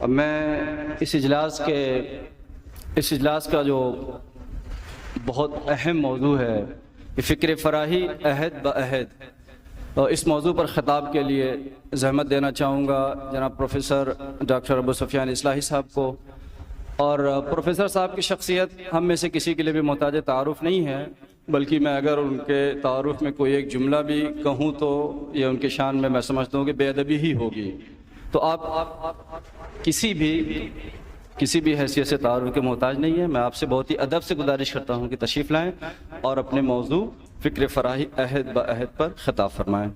اب میں اس اجلاس کا جو بہت اہم موضوع ہے یہ فکر فراہی عہد بعہد، اور اس موضوع پر خطاب کے لیے زحمت دینا چاہوں گا جناب پروفیسر ڈاکٹر ابو سفیان اصلاحی صاحب کو۔ اور پروفیسر صاحب کی شخصیت ہم میں سے کسی کے لیے بھی محتاج تعارف نہیں ہے، بلکہ میں اگر ان کے تعارف میں کوئی ایک جملہ بھی کہوں تو یہ ان کے شان میں سمجھتا ہوں کہ بے ادبی ہی ہوگی۔ تو آپ کسی بھی حیثیت سے تعارف کے محتاج نہیں ہے۔ میں آپ سے بہت ہی ادب سے گزارش کرتا ہوں کہ تشریف لائیں اور اپنے موضوع فکر فراہی عہد بعہد پر خطاب فرمائیں۔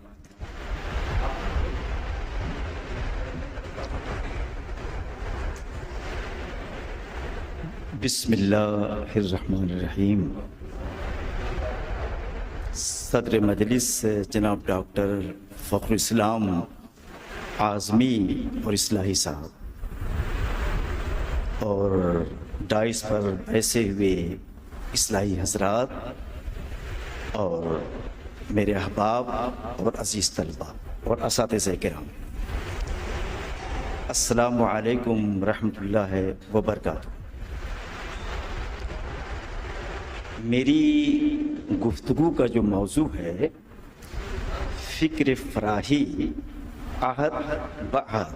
بسم اللہ الرحمن الرحیم۔ صدر مجلس جناب ڈاکٹر فخر الاسلام اعظمی اور اصلاحی صاحب، اور ڈائس پر بیٹھے ہوئے اصلاحی حضرات اور میرے احباب اور عزیز طلبہ اور اساتذہ کرام، السلام علیکم ورحمۃ اللہ وبرکاتہ۔ میری گفتگو کا جو موضوع ہے فکر فراہی عہد بعہد،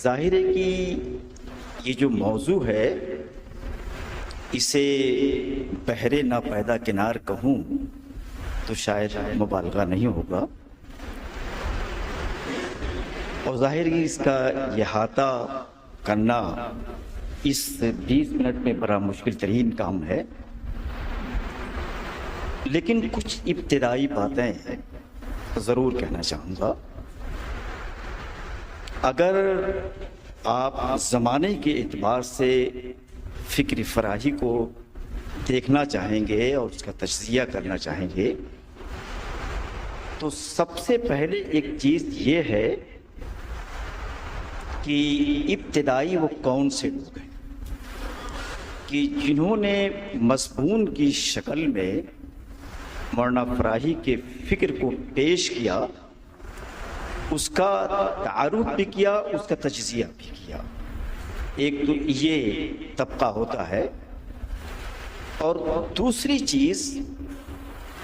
ظاہر ہے کہ یہ جو موضوع ہے اسے بہرے ناپیدا کنار کہوں تو شاید مبالغہ نہیں ہوگا، اور ظاہر ہے اس کا احاطہ کرنا اس 20 منٹ میں بڑا مشکل ترین کام ہے، لیکن کچھ ابتدائی باتیں ضرور کہنا چاہوں گا۔ اگر آپ زمانے کے اعتبار سے فکر فراہی کو دیکھنا چاہیں گے اور اس کا تجزیہ کرنا چاہیں گے تو سب سے پہلے ایک چیز یہ ہے کہ ابتدائی وہ کون سے لوگ ہیں کہ جنہوں نے مضمون کی شکل میں مولانا فراہی کے فکر کو پیش کیا، اس کا تعارف بھی کیا، اس کا تجزیہ بھی کیا۔ ایک تو یہ طبقہ ہوتا ہے، اور دوسری چیز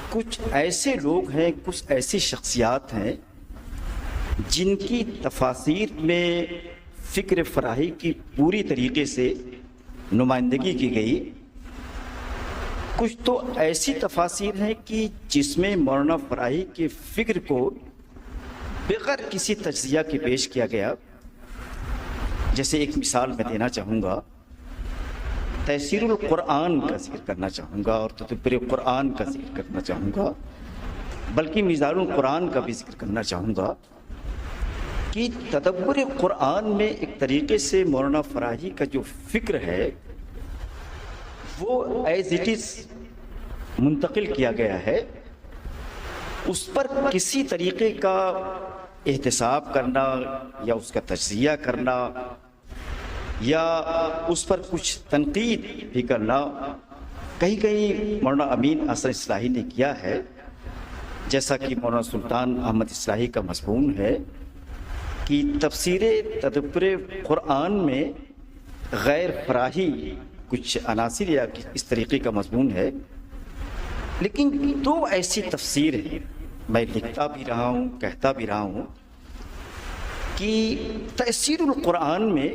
کچھ ایسے لوگ ہیں، کچھ ایسی شخصیات ہیں جن کی تفاسیر میں فکر فراہی کی پوری طریقے سے نمائندگی کی گئی۔ کچھ تو ایسی تفاسیر ہیں کہ جس میں مولانا فراہی کے فکر کو بغیر کسی تجزیہ کے پیش کیا گیا۔ جیسے ایک مثال میں دینا چاہوں گا، تفسیر القرآن کا ذکر کرنا چاہوں گا اور تدبر قرآن کا ذکر کرنا چاہوں گا، بلکہ میزان القرآن کا بھی ذکر کرنا چاہوں گا کہ تدبر قرآن میں ایک طریقے سے مولانا فراہی کا جو فکر ہے وہ ایز اٹ از منتقل کیا گیا ہے۔ اس پر کسی طریقے کا احتساب کرنا یا اس کا تجزیہ کرنا یا اس پر کچھ تنقید بھی کرنا کہیں مولانا امین احسن اصلاحی نے کیا ہے، جیسا کہ مولانا سلطان احمد اصلاحی کا مضمون ہے کہ تفسیر تدبر قرآن میں غیر فراہی کچھ عناصر یا اس طریقے کا مضمون ہے۔ لیکن دو ایسی تفسیر ہیں، میں لکھتا بھی رہا ہوں، کہتا بھی رہا ہوں، کہ تفسیر القرآن میں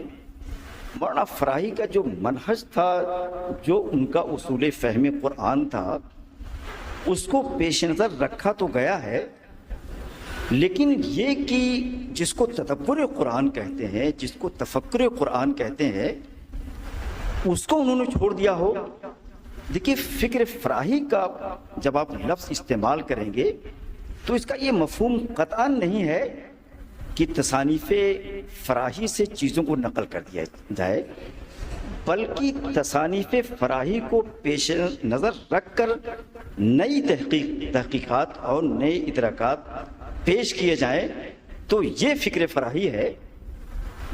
مولانا فراہی کا جو منہج تھا، جو ان کا اصول فہم قرآن تھا، اس کو پیش نظر رکھا تو گیا ہے، لیکن یہ کہ جس کو تدبر قرآن کہتے ہیں، جس کو تفکر قرآن کہتے ہیں، اس کو انہوں نے چھوڑ دیا ہو۔ دیکھیے، فکر فراہی کا جب آپ لفظ استعمال کریں گے تو اس کا یہ مفہوم قطعاً نہیں ہے کہ تصانیف فراہی سے چیزوں کو نقل کر دیا جائے، بلکہ تصانیف فراہی کو پیش نظر رکھ کر نئی تحقیقات اور نئے ادراکات پیش کیے جائیں تو یہ فکر فراہی ہے۔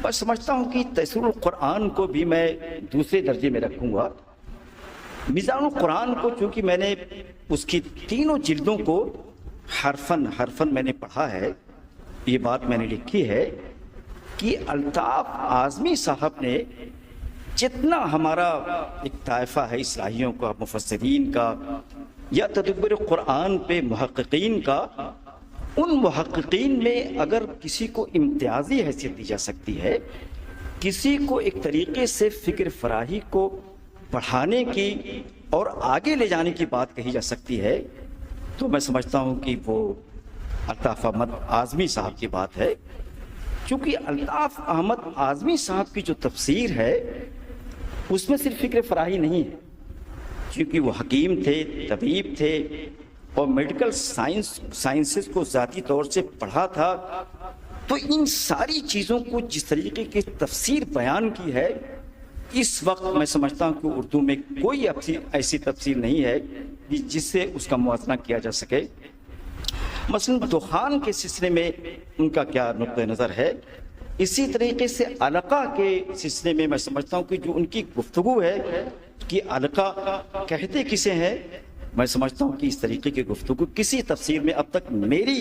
میں سمجھتا ہوں کہ تفسیر القرآن کو بھی میں دوسرے درجے میں رکھوں گا۔ میزان القرآن کو چونکہ میں نے اس کی تینوں جلدوں کو حرفاً میں نے پڑھا ہے، یہ بات میں نے لکھی ہے کہ الطاف اعظمی صاحب نے جتنا ہمارا ایک طائفہ ہے اصلاحیوں کا، مفسرین کا یا تدبر قرآن پہ محققین کا، ان محققین میں اگر کسی کو امتیازی حیثیت دی جا سکتی ہے، کسی کو ایک طریقے سے فکر فراہی کو بڑھانے کی اور آگے لے جانے کی بات کہی جا سکتی ہے، تو میں سمجھتا ہوں کہ وہ الطاف احمد اعظمی صاحب کی بات ہے. چونکہ الطاف احمد اعظمی صاحب کی جو تفسیر ہے اس میں صرف فکر فراہی نہیں ہے، کیونکہ وہ حکیم تھے، طبیب تھے اور میڈیکل سائنسز کو ذاتی طور سے پڑھا تھا. تو ان ساری چیزوں کو جس طریقے کی تفسیر بیان کی ہے، اس وقت میں سمجھتا ہوں کہ اردو میں کوئی ایسی تفسیر نہیں ہے جس سے اس کا موازنہ کیا جا سکے. مثلا دخان کے سلسلے میں ان کا کیا نقطہ نظر ہے، اسی طریقے سے علقہ کے سلسلے میں سمجھتا ہوں کہ جو ان کی گفتگو ہے کہ علقہ کہتے کسے ہیں، میں سمجھتا ہوں کہ اس طریقے کی گفتگو کسی تفسیر میں اب تک میری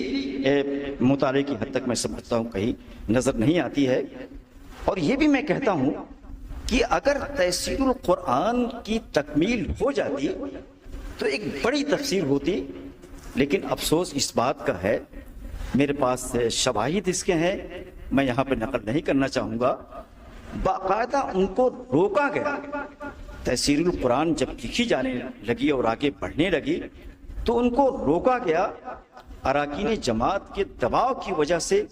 مطالعے کی حد تک میں سمجھتا ہوں کہیں نظر نہیں آتی ہے. اور یہ بھی میں کہتا ہوں کہ اگر تفسیر القرآن کی تکمیل ہو جاتی تو ایک بڑی تفسیر ہوتی، لیکن افسوس اس بات کا ہے، میرے پاس شواہد اس کے ہیں، میں یہاں پہ نقل نہیں کرنا چاہوں گا. باقاعدہ ان کو روکا گیا. تفسیر القرآن جب لکھی جانے لگی اور آگے بڑھنے لگی تو ان کو روکا گیا. اراکین جماعت کے دباؤ کی وجہ سے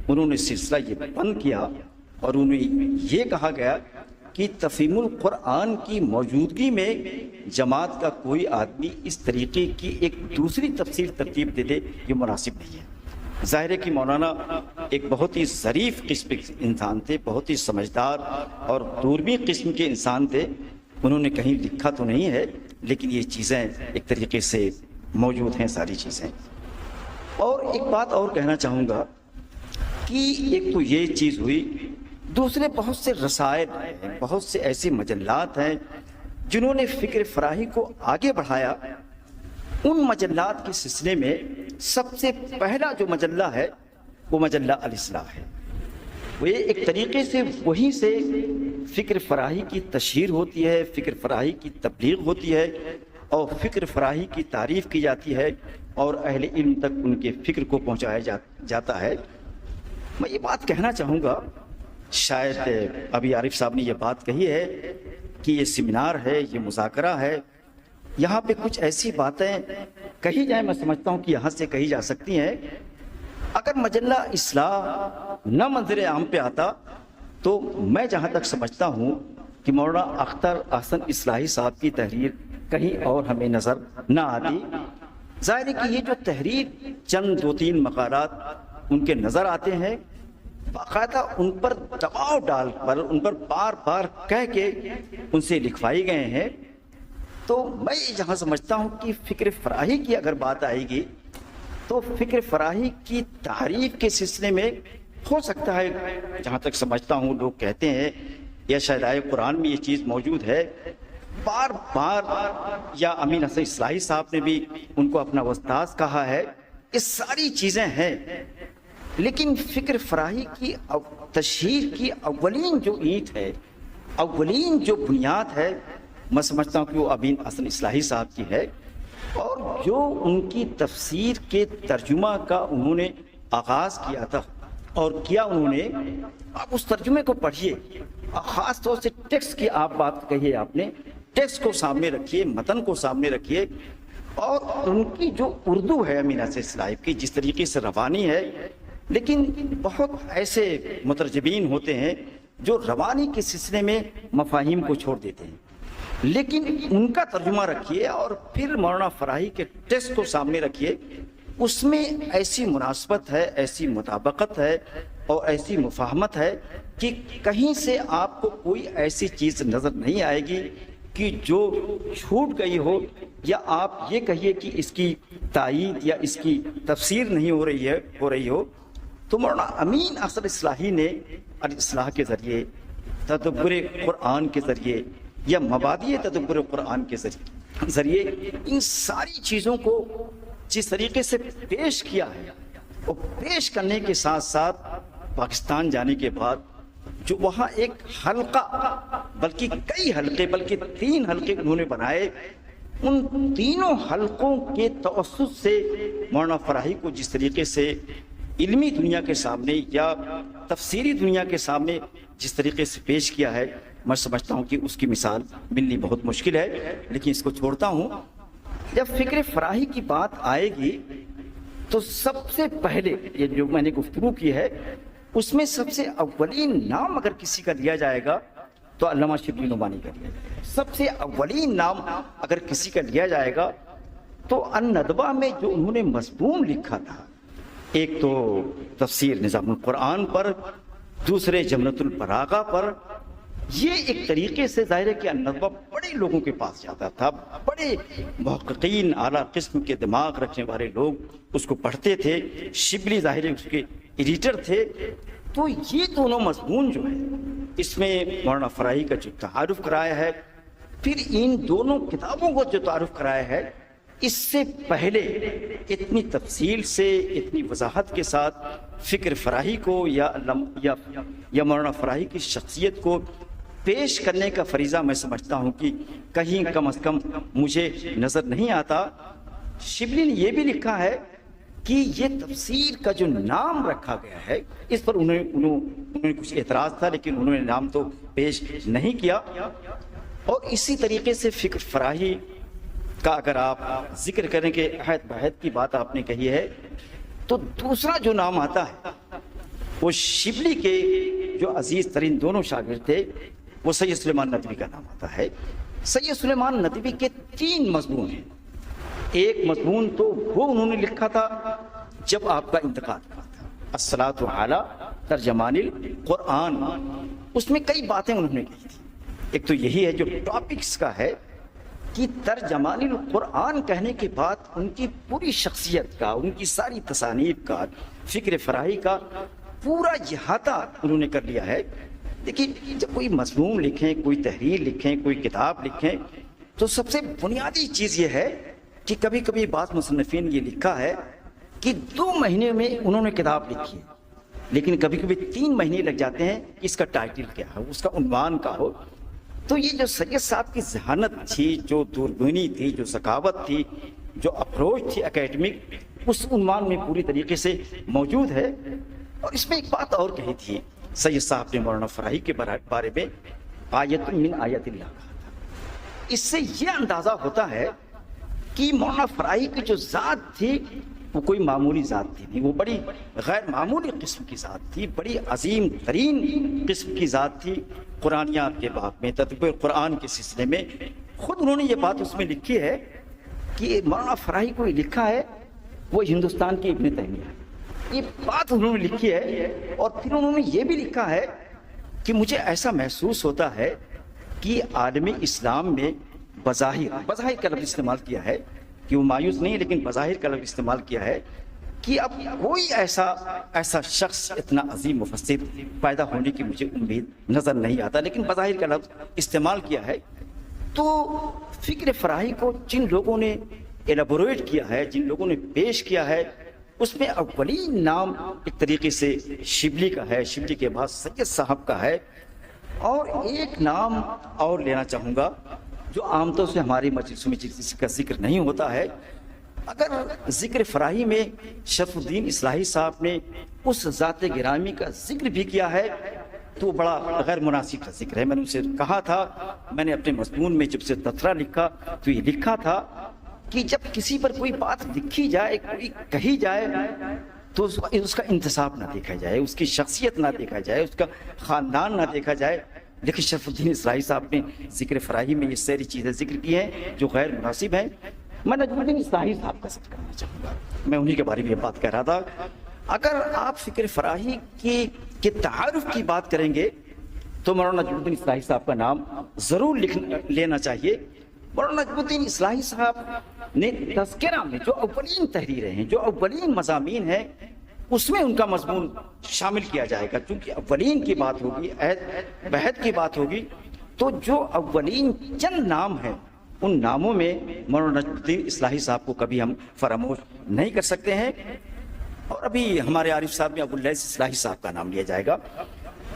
انہوں نے سلسلہ یہ بند کیا اور انہیں یہ کہا گیا کہ تفہیم القرآن کی موجودگی میں جماعت کا کوئی آدمی اس طریقے کی ایک دوسری تفسیر ترتیب دے دے، یہ مناسب نہیں ہے. ظاہر ہے کہ مولانا ایک بہت ہی ظریف قسم کے انسان تھے، بہت ہی سمجھدار اور دوربین قسم کے انسان تھے. انہوں نے کہیں لکھا تو نہیں ہے، لیکن یہ چیزیں ایک طریقے سے موجود ہیں ساری چیزیں. اور ایک بات اور کہنا چاہوں گا کہ ایک تو یہ چیز ہوئی، دوسرے بہت سے رسائل ہیں، بہت سے ایسے مجلات ہیں جنہوں نے فکر فراہی کو آگے بڑھایا. ان مجلات کے سلسلے میں سب سے پہلا جو مجلہ ہے وہ مجلہ الاصلاح ہے. وہ ایک طریقے سے وہیں سے فکر فراہی کی تشہیر ہوتی ہے، فکر فراہی کی تبلیغ ہوتی ہے اور فکر فراہی کی تعریف کی جاتی ہے اور اہل علم تک ان کے فکر کو پہنچایا جاتا ہے. میں یہ بات کہنا چاہوں گا، شاید ابھی عارف صاحب نے یہ بات کہی ہے کہ یہ سیمینار ہے، یہ مذاکرہ ہے، یہاں پہ کچھ ایسی باتیں کہی جائیں، میں سمجھتا ہوں کہ یہاں سے کہی جا سکتی ہیں. اگر مجلہ اصلاح نہ منظر عام پہ آتا تو میں جہاں تک سمجھتا ہوں کہ مولانا اختر احسن اصلاحی صاحب کی تحریر کہیں اور ہمیں نظر نہ آتی. ظاہر ہے کہ یہ جو تحریر چند 2-3 مقالات ان کے نظر آتے ہیں، باقاعدہ ان پر دباؤ ڈال کر ان پر بار بار کہہ کے ان سے لکھوائی گئے ہیں. تو میں یہاں سمجھتا ہوں کہ فکر فراہی کی اگر بات آئے گی تو فکر فراہی کی تعریف کے سلسلے میں ہو سکتا ہے، جہاں تک سمجھتا ہوں لوگ کہتے ہیں یا شاید آئے قرآن میں یہ چیز موجود ہے، بار بار یا امین حسن اصلاحی صاحب نے بھی ان کو اپنا استاذ کہا ہے. یہ ساری چیزیں ہیں، لیکن فکر فراہی کی تشہیر کی اولین جو اینٹ ہے، اولین جو بنیاد ہے، میں سمجھتا ہوں کہ وہ امین حسن اصلاحی صاحب کی ہے. اور جو ان کی تفسیر کے ترجمہ کا انہوں نے آغاز کیا تھا اور کیا انہوں نے، آپ اس ترجمے کو پڑھیے، خاص طور سے ٹیکسٹ کی آپ بات کہیے، آپ نے ٹیکسٹ کو سامنے رکھیے، متن کو سامنے رکھیے، اور ان کی جو اردو ہے امین حسن اصلاحی کی جس طریقے سے روانی ہے. لیکن بہت ایسے مترجمین ہوتے ہیں جو روانی کے سلسلے میں مفاہیم کو چھوڑ دیتے ہیں، لیکن ان کا ترجمہ رکھیے اور پھر مولانا فراہی کے ٹیکسٹ کو سامنے رکھیے. اس میں ایسی مناسبت ہے، ایسی مطابقت ہے اور ایسی مفاہمت ہے کہ کہیں سے آپ کو کوئی ایسی چیز نظر نہیں آئے گی کہ جو چھوٹ گئی ہو، یا آپ یہ کہیے کہ اس کی تائید یا اس کی تفسیر نہیں ہو رہی ہو. تو مولانا امین حسن اصلاحی نے الاصلاح کے ذریعے، تدبر قرآن کے ذریعے یا مبادئ تدبر قرآن کے ذریعے ان ساری چیزوں کو جس طریقے سے پیش کیا ہے، اور پیش کرنے کے ساتھ ساتھ پاکستان جانے کے بعد جو وہاں ایک حلقہ، بلکہ کئی حلقے، بلکہ 3 حلقے انہوں نے بنائے، ان تینوں حلقوں کے توسط سے مولانا فراہی کو جس طریقے سے علمی دنیا کے سامنے یا تفسیری دنیا کے سامنے جس طریقے سے پیش کیا ہے، میں سمجھتا ہوں کہ اس کی مثال ملنی بہت مشکل ہے، لیکن اس کو چھوڑتا ہوں۔ جب فکر فراہی کی بات آئے گی تو سب سے پہلے یہ جو میں نے گفتگو کی ہے اس میں سب سے اولین نام اگر کسی کا لیا جائے گا تو علامہ شبلی نعمانی کا لیا جائے گا۔ سب سے اولین نام اگر کسی کا لیا جائے گا تو الندبہ میں جو انہوں نے مضمون لکھا تھا، ایک تو تفسیر نظام القرآن پر، دوسرے جملۃ البلاغہ پر، یہ ایک طریقے سے ظاہر ہے کہ الندبہ بڑے لوگوں کے پاس جاتا تھا، بڑے محققین اعلیٰ قسم کے دماغ رکھنے والے لوگ اس کو پڑھتے تھے، شبلی ظاہر ہے اس کے ایڈیٹر تھے۔ تو یہ دونوں مضمون جو ہے اس میں مولانا فراہی کا جو تعارف کرایا ہے، پھر ان دونوں کتابوں کو جو تعارف کرایا ہے، اس سے پہلے اتنی تفصیل سے، اتنی وضاحت کے ساتھ فکر فراہی کو یا مولانا فراہی کی شخصیت کو پیش کرنے کا فریضہ میں سمجھتا ہوں کہ کہیں کم از کم مجھے نظر نہیں آتا۔ شبلی نے یہ بھی لکھا ہے کہ یہ تفسیر کا جو نام رکھا گیا ہے اس پر انہوں نے کچھ اعتراض تھا، لیکن انہوں نے نام تو پیش نہیں کیا۔ اور اسی طریقے سے فکر فراہی کا اگر آپ ذکر کریں کہ عہد بہد کی بات آپ نے کہی ہے، تو دوسرا جو نام آتا ہے وہ شبلی کے جو عزیز ترین دونوں شاگرد تھے وہ سید سلیمان ندوی کا نام آتا ہے۔ سید سلیمان ندوی کے 3 مضمون ہیں۔ ایک مضمون تو وہ انہوں نے لکھا تھا جب آپ کا انتقال ہوا تھا، الصلاۃ علی ترجمان القرآن، اس میں کئی باتیں انہوں نے کہی تھی۔ ایک تو یہی ہے جو ٹاپکس کا ہے کہ ترجمان القرآن کہنے کے بعد ان کی پوری شخصیت کا، ان کی ساری تصانیف کا، فکر فراہی کا پورا احاطہ انہوں نے کر لیا ہے۔ لیکن جب کوئی مضمون لکھیں، کوئی تحریر لکھیں، کوئی کتاب لکھیں، تو سب سے بنیادی چیز یہ ہے کہ کبھی کبھی بعض مصنفین یہ لکھا ہے کہ 2 مہینے میں انہوں نے کتاب لکھی ہے، لیکن کبھی کبھی 3 مہینے لگ جاتے ہیں کہ اس کا ٹائٹل کیا ہو، اس کا عنوان کا ہو۔ تو یہ جو سید صاحب کی ذہانت تھی، جو دوربینی تھی، جو ذکاوت تھی، جو اپروچ تھی اکیڈمک، اس عنوان میں پوری طریقے سے موجود ہے۔ اور اس میں ایک بات اور کہی تھی سید صاحب نے مولانا فراہی کے بارے میں، آیت من آیت اللہ کہا تھا۔ اس سے یہ اندازہ ہوتا ہے کہ مولانا فراہی کی جو ذات تھی وہ کوئی معمولی ذات تھی نہیں، وہ بڑی غیر معمولی قسم کی ذات تھی، بڑی عظیم ترین قسم کی ذات تھی۔ قرآنیات کے باب میں، تدبر قرآن کے سلسلے میں خود انہوں نے یہ بات اس میں لکھی ہے کہ مولانا فراہی کو یہ لکھا ہے وہ ہندوستان کے ابن تیمیہ ہے، یہ بات انہوں نے لکھی ہے۔ اور پھر انہوں نے یہ بھی لکھا ہے کہ مجھے ایسا محسوس ہوتا ہے کہ عالم اسلام میں بظاہر کا لفظ استعمال کیا ہے کہ وہ مایوس نہیں، لیکن بظاہر کا لفظ استعمال کیا ہے کہ اب کوئی ایسا شخص اتنا عظیم مفسر پیدا ہونے کی مجھے امید نظر نہیں آتا، لیکن بظاہر کا لفظ استعمال کیا ہے۔ تو فکر فراہی کو جن لوگوں نے ایلیبوریٹ کیا ہے، جن لوگوں نے پیش کیا ہے، اس میں اولین نام ایک طریقے سے شبلی کا ہے، شبلی کے بعد سید صاحب کا ہے۔ اور ایک نام اور لینا چاہوں گا جو عام طور سے ہماری مجلسوں میں جس کا ذکر نہیں ہوتا ہے۔ اگر ذکر فراہی میں شرف الدین اصلاحی صاحب نے اس ذات گرامی کا ذکر بھی کیا ہے تو وہ بڑا غیر مناسب کا ذکر ہے۔ میں نے اسے کہا تھا، میں نے اپنے مضمون میں جب سے تذکرہ لکھا تو یہ لکھا تھا کہ جب کسی پر کوئی بات لکھی جائے، کوئی کہی جائے، تو اس کا انتصاب نہ دیکھا جائے، اس کی شخصیت نہ دیکھا جائے، اس کا خاندان نہ دیکھا جائے۔ لیکن شرف الدین اصلاحی صاحب نے ذکر فراہی میں یہ ساری چیزیں ذکر کی ہیں جو غیر مناسب ہیں۔ میں نجم الدین اصلاحی صاحب کا ذکر کرنا چاہوں گا، میں انہی کے بارے میں یہ بات کہہ رہا تھا۔ اگر آپ فکر فراہی کے تعارف کی بات کریں گے تو مولانا نجم الدین اصلاحی صاحب کا نام ضرور لینا چاہیے۔ مولانا نجم الدین اصلاحی صاحب نے تذکرہ میں جو اولین تحریریں ہیں، جو اولین مضامین ہیں، اس میں ان کا مضمون شامل کیا جائے گا، چونکہ اولین کی بات ہوگی، عہد بہد کی بات ہوگی، تو جو اولین چند نام ہیں ان ناموں میں مولانا نجم الدین اصلاحی صاحب کو کبھی ہم فراموش نہیں کر سکتے ہیں۔ اور ابھی ہمارے عارف صاحب میں ابواللیث اصلاحی صاحب کا نام لیا جائے گا.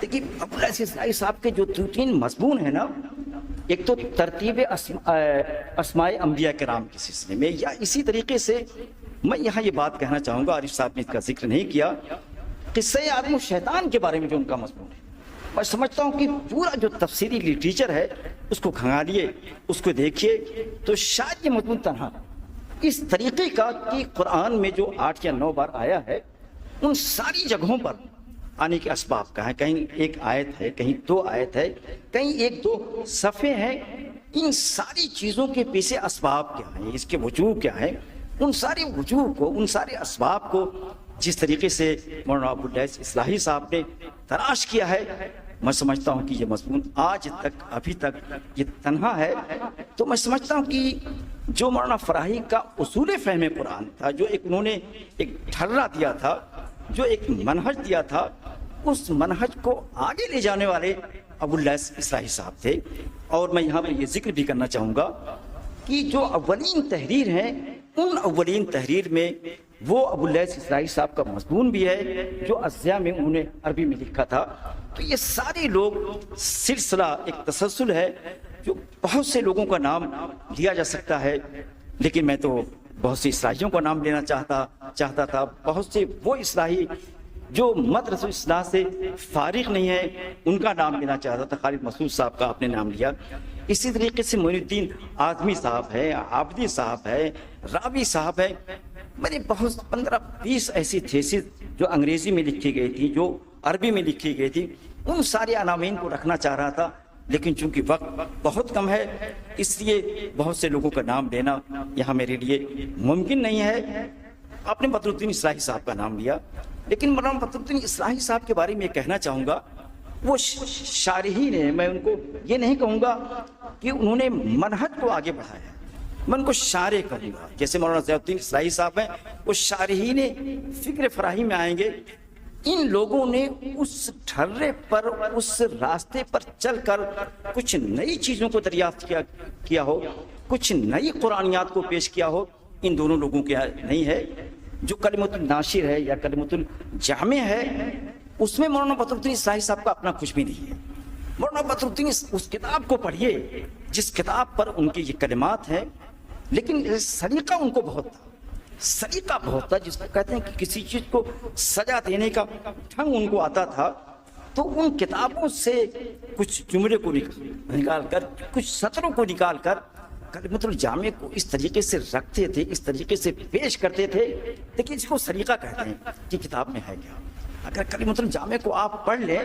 دیکھیے ابواللیث اصلاحی صاحب کے جو 3 مضمون ہیں نا، ایک تو ترتیب اسماء انبیاء کرام کے سلسلے میں، یا اسی طریقے سے میں یہاں یہ بات کہنا چاہوں گا، عارف صاحب نے اس کا ذکر نہیں کیا، قصہ آدم و شیطان کے بارے میں جو ان کا مضمون ہے، میں سمجھتا ہوں کہ پورا جو تفسیری لٹریچر ہے اس کو کھنگالیے، اس کو دیکھیے، تو شاید یہ مضمون تنہا اس طریقے کا کہ قرآن میں جو 8 یا 9 بار آیا ہے، ان ساری جگہوں پر آنے کے اسباب کا ہے. کہیں ایک آیت ہے، کہیں 2 آیت ہے، کہیں 1-2 صفحے ہیں. ان ساری چیزوں کے پیچھے اسباب کیا ہیں، اس کے وجوہ کیا ہیں، ان سارے وجوہ کو، ان سارے اسباب کو جس طریقے سے مولانا ابواللیث اصلاحی صاحب نے تلاش کیا ہے، میں سمجھتا ہوں کہ یہ مضمون آج تک، ابھی تک یہ تنہا ہے. تو میں سمجھتا ہوں کہ جو مولانا فراہی کا اصول فہم قرآن تھا، جو انہوں نے ایک ڈھرا دیا تھا، جو ایک منہج دیا تھا، اس منہج کو آگے لے جانے والے ابواللیث اصلاحی صاحب تھے. اور میں یہاں پہ یہ ذکر بھی کرنا چاہوں گا کہ جو اولین تحریر ہیں، ان اولین تحریر میں وہ ابواللیث اصلاحی صاحب کا مضمون بھی ہے جو اجزاء میں انہوں نے عربی میں لکھا تھا. تو یہ سارے لوگ سلسلہ ایک تسلسل ہے جو بہت سے لوگوں کا نام لیا جا سکتا ہے، لیکن میں تو بہت سی اصلاحیوں کا نام لینا چاہتا تھا. بہت سے وہ اصلاحی جو مدرسہ اصلاح سے فارغ نہیں ہے، ان کا نام لینا چاہتا تھا. خالد مسعود صاحب کا آپ نے نام لیا. اسی طریقے سے معین الدین اعظمی صاحب ہے، عابدی صاحب ہے، راوی صاحب ہے. میں نے بہت 15-20 ایسی تھیسز جو انگریزی میں لکھی گئی تھی، جو عربی میں لکھی گئی تھی، ان سارے عناوین کو رکھنا چاہ رہا تھا، لیکن چونکہ وقت بہت کم ہے، اس لیے بہت سے لوگوں کا نام لینا یہاں میرے لیے ممکن نہیں ہے. آپ نے بدر الدین اصلاحی صاحب کا نام لیا، لیکن مولانا بدر الدین اصلاحی صاحب کے بارے میں یہ کہنا چاہوں گا، وہ شارحین ہیں. میں ان کو یہ نہیں کہوں گا کہ انہوں نے منہج کو آگے بڑھایا، میں ان کو شارح کہوں گا. جیسے مولانا ضیاء الدین اصلاحی صاحب ہیں، وہ شارحین فکر فراہی میں آئیں گے. ان لوگوں نے اس ڈھرے پر، اس راستے پر چل کر کچھ نئی چیزوں کو دریافت کیا ہو، کچھ نئی قرآنیات کو پیش کیا ہو. ان دونوں لوگوں کے نہیں ہے. جو کلمۃ الناشر ہے یا کلمۃ الجامع ہے، اس میں مولانا بدر الدین اصلاحی صاحب کا اپنا کچھ بھی نہیں ہے. مولانا بدر الدین اس کتاب کو پڑھیے جس کتاب پر ان کی یہ کلمات ہیں، لیکن سلیقہ ان کو بہت تھا. سلیقہ بہت تھا، جس کو کہتے ہیں کہ کسی چیز کو سجا دینے کا ڈھنگ ان کو آتا تھا. تو ان کتابوں سے کچھ جملے کو نکال کر، کچھ سطروں کو نکال کر کلمۃ الجامع کو اس طریقے سے رکھتے تھے، اس طریقے سے پیش کرتے تھے. دیکھیے اس کو سلیقہ کہتے ہیں کہ کتاب میں ہے کیا. اگر کلمۃ الجامع کو آپ پڑھ لیں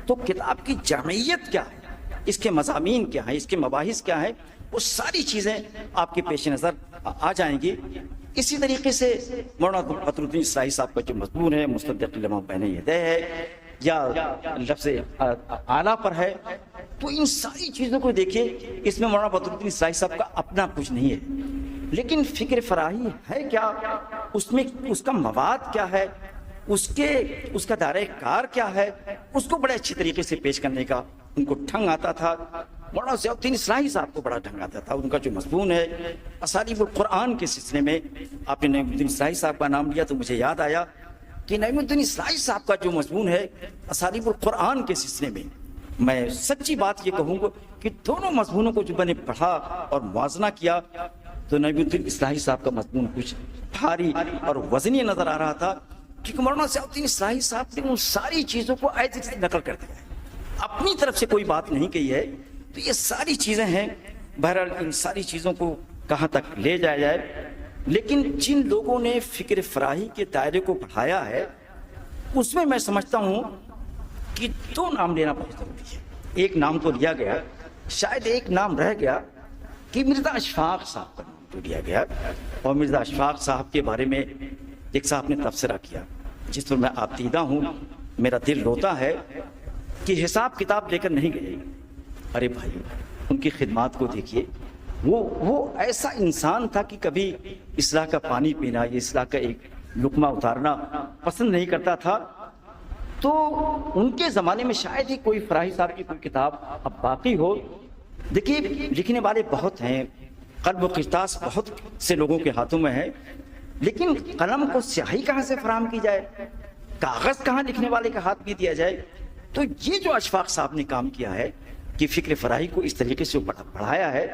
تو کتاب کی جامعیت کیا ہے، اس کے مضامین کیا ہیں، اس کے مباحث کیا ہیں، وہ ساری چیزیں آپ کے پیش نظر آ جائیں گی. اسی طریقے سے مولانا بدر الدین اصلاحی صاحب کا جو مضمون ہے مصدق لما بین یدیہ ہے یا لفظ اعلیٰ پر ہے، تو ان ساری چیزوں کو دیکھیے، اس میں مولانا بدر الدین اصلاحی صاحب کا اپنا کچھ نہیں ہے. لیکن فکر فراہی ہے کیا، اس میں اس کا مواد کیا ہے، اس کا دائرہ کار کیا ہے، اس کو بڑے اچھی طریقے سے پیش کرنے کا ان کو ڈھنگ آتا تھا. مولانا ضیاء الدین اصلاحی صاحب کو بڑا ڈھنگ آتا تھا. ان کا جو مضمون ہے اسالیب القرآن کے سلسلے میں، آپ نے نعیم الدین اصلاحی صاحب کا نام لیا تو مجھے یاد آیا کہ نعیم الدین اصلاحی صاحب کا جو مضمون ہے اسالیب القرآن کے سلسلے میں سچی بات یہ کہوں گا کہ دونوں مضمونوں کو جو میں نے پڑھا اور موازنہ کیا تو نعیم الدین اصلاحی صاحب کا مضمون کچھ بھاری اور وزنی نظر آ رہا تھا، کیونکہ مولانا ضیاء الدین اصلاحی صاحب نے ان ساری چیزوں کو ایز نقل کر دیا ہے، اپنی طرف سے کوئی بات نہیں کہی ہے. تو یہ ساری چیزیں ہیں. بہرحال ان ساری چیزوں کو کہاں تک لے جایا جائے، لیکن جن لوگوں نے فکر فراہی کے دائرے کو بڑھایا ہے، اس میں میں سمجھتا ہوں کہ 2 نام لینا بہت ضروری ہے. ایک نام تو لیا گیا، شاید ایک نام رہ گیا کہ مرزا اشفاق صاحب کا نام تو لیا گیا، اور مرزا اشفاق صاحب کے بارے میں ایک صاحب نے تبصرہ کیا جس پر میں آپ دیدہ ہوں. میرا دل روتا ہے کہ حساب کتاب لے کر نہیں گئے. ارے بھائی، ان کی خدمات کو دیکھیے. وہ ایسا انسان تھا کہ کبھی اصلاح کا پانی پینا یا اصلاح کا ایک لقمہ اتارنا پسند نہیں کرتا تھا. تو ان کے زمانے میں شاید ہی کوئی فراہی صاحب کی کوئی کتاب اب باقی ہو. دیکھیے لکھنے والے بہت ہیں، قلب و قرطاس بہت سے لوگوں کے ہاتھوں میں ہے، لیکن قلم کو سیاہی کہاں سے فراہم کی جائے، کاغذ کہاں لکھنے والے کے ہاتھ میں دیا جائے؟ تو یہ جو اشفاق صاحب نے کام کیا ہے کہ فکر فراہی کو اس طریقے سے بڑھایا ہے،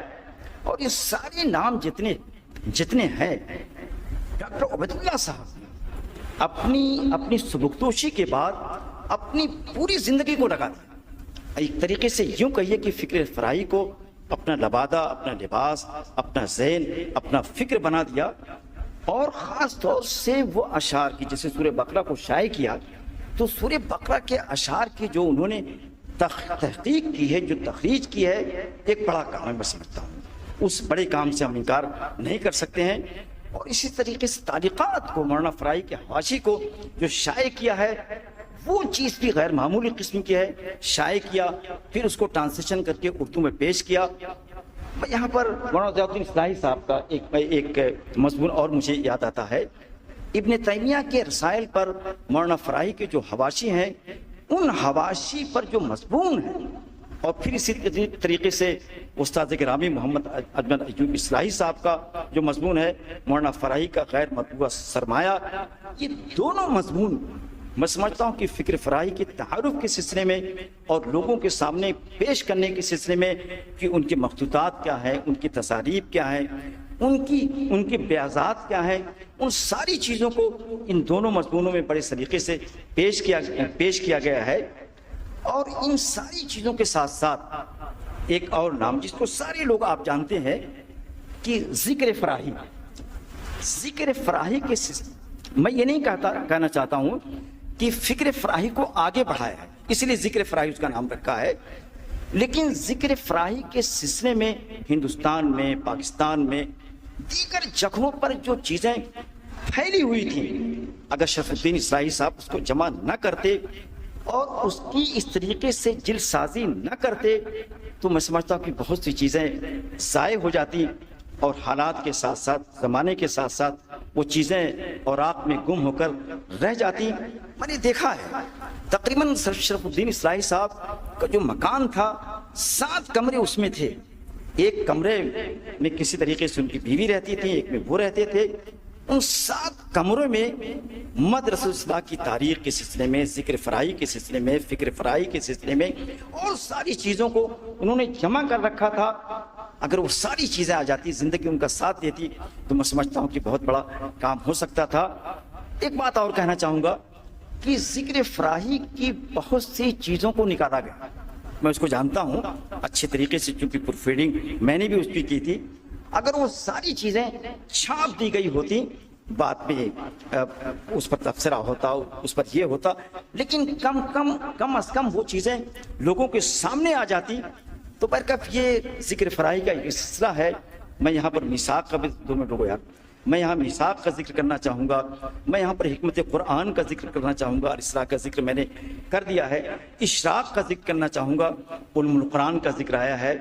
اور یہ سارے نام جتنے ہیں، ڈاکٹر عبید اللہ صاحب اپنی سبکدوشی کے بعد اپنی پوری زندگی کو لگا دیا۔ ایک طریقے سے یوں کہیے کہ فکر فراہی کو اپنا لبادہ، اپنا لباس، اپنا ذہن، اپنا فکر بنا دیا، اور خاص طور سے وہ اشعار کی، جیسے سورہ بقرہ کو شائع کیا، تو سورہ بقرہ کے اشعار کی جو انہوں نے تحقیق کی ہے، جو تخریج کی ہے، ایک بڑا کام ہے میں سمجھتا ہوں۔ اس بڑے کام سے ہم انکار نہیں کر سکتے ہیں۔ اور اسی طریقے سے تعلیقات کو، مولانا فراہی کے حواشی کو جو شائع کیا ہے، وہ چیز بھی غیر معمولی قسم کی ہے، شائع کیا، پھر اس کو ٹرانسلیشن کر کے اردو میں پیش کیا۔ یہاں پر مولانا ضیاء الدین اصلاحی صاحب کا ایک مضمون اور مجھے یاد آتا ہے، ابن تیمیہ کے رسائل پر مولانا فراہی کے جو حواشی ہیں، ان حواشی پر جو مضمون ہے، اور پھر اسی طریقے سے استاد گرامی محمد اجمل ایوب اصلاحی صاحب کا جو مضمون ہے، مولانا فراہی کا غیر مطبوعہ سرمایہ، یہ دونوں مضمون میں سمجھتا ہوں کہ فکر فراہی کے تعارف کے سلسلے میں اور لوگوں کے سامنے پیش کرنے کے سلسلے میں کہ ان کے مخطوطات کیا ہیں، ان کی تصاریف کیا ہیں، ان کی بیاضات کیا ہیں، ان ساری چیزوں کو ان دونوں مضمونوں میں بڑے سلیقے سے پیش کیا گیا ہے۔ اور ان ساری چیزوں کے ساتھ ساتھ ایک اور نام جس کو سارے لوگ آپ جانتے ہیں کہ ذکر فراہی کے سلسلے میں یہ نہیں کہنا چاہتا ہوں کہ فکر فراہی کو آگے بڑھایا ہے، اس لیے ذکر فراہی اس کا نام رکھا ہے، لیکن ذکر فراہی کے سلسلے میں ہندوستان میں، پاکستان میں، دیگر جگہوں پر جو چیزیں پھیلی ہوئی تھیں، اگر شرف الدین اصلاحی صاحب اس کو جمع نہ کرتے اور اس کی اس طریقے سے جلد سازی نہ کرتے، تو میں سمجھتا ہوں کہ بہت سی چیزیں ضائع ہو جاتی، اور حالات کے ساتھ ساتھ، زمانے کے ساتھ ساتھ وہ چیزیں اوراق میں گم ہو کر رہ جاتی۔ میں نے دیکھا ہے تقریباً شرف الدین اصلاحی صاحب کا جو مکان تھا، 7 کمرے اس میں تھے، ایک کمرے میں کسی طریقے سے ان کی بیوی رہتی تھی، ایک میں وہ رہتے تھے۔ ان 7 کمروں میں محمد رسول اللہ کی تاریخ کے سلسلے میں، ذکر فراہی کے سلسلے میں، فکر فراہی کے سلسلے میں، اور ساری چیزوں کو انہوں نے جمع کر رکھا تھا۔ اگر وہ ساری چیزیں آ جاتی، زندگی ان کا ساتھ دیتی، تو میں سمجھتا ہوں کہ بہت بڑا کام ہو سکتا تھا۔ ایک بات اور کہنا چاہوں گا کہ ذکر فراہی کی بہت سی چیزوں کو نکالا گیا، میں اس کو جانتا ہوں اچھے طریقے سے، چونکہ پروف ریڈنگ میں نے بھی اس کی تھی۔ اگر وہ ساری چیزیں چھاپ دی گئی ہوتی، بعد میں اس پر تبصرہ ہوتا، اس پر یہ ہوتا، لیکن کم از کم وہ چیزیں لوگوں کے سامنے آ جاتی، تو برکف یہ ذکر فراہی کا ایک سلسلہ ہے۔ میں یہاں پر میثاق کا بھی 2 منٹ رکو یار، میں یہاں میثاق کا ذکر کرنا چاہوں گا، میں یہاں پر حکمت قرآن کا ذکر کرنا چاہوں گا، اسراء کا ذکر میں نے کر دیا ہے، اشراق کا ذکر کرنا چاہوں گا، علم القرآن کا ذکر آیا ہے،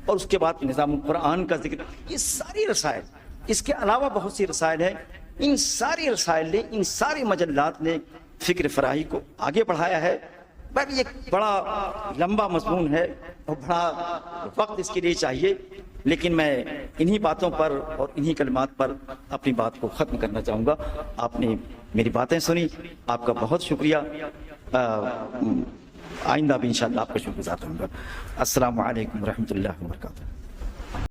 اور اس کے بعد نظام القرآن کا ذکر، یہ ساری رسائل، اس کے علاوہ بہت سی رسائل ہیں، ان ساری رسائل نے، ان سارے مجلات نے فکر فراہی کو آگے بڑھایا ہے۔ بس یہ بڑا لمبا مضمون ہے اور بڑا وقت اس کے لیے چاہیے، لیکن میں انہی باتوں پر اور انہی کلمات پر اپنی بات کو ختم کرنا چاہوں گا۔ آپ نے میری باتیں سنی، آپ کا بہت شکریہ، آئندہ بھی انشاءاللہ آپ کا شکر گزار رہوں گا۔ السلام علیکم ورحمۃ اللہ وبرکاتہ۔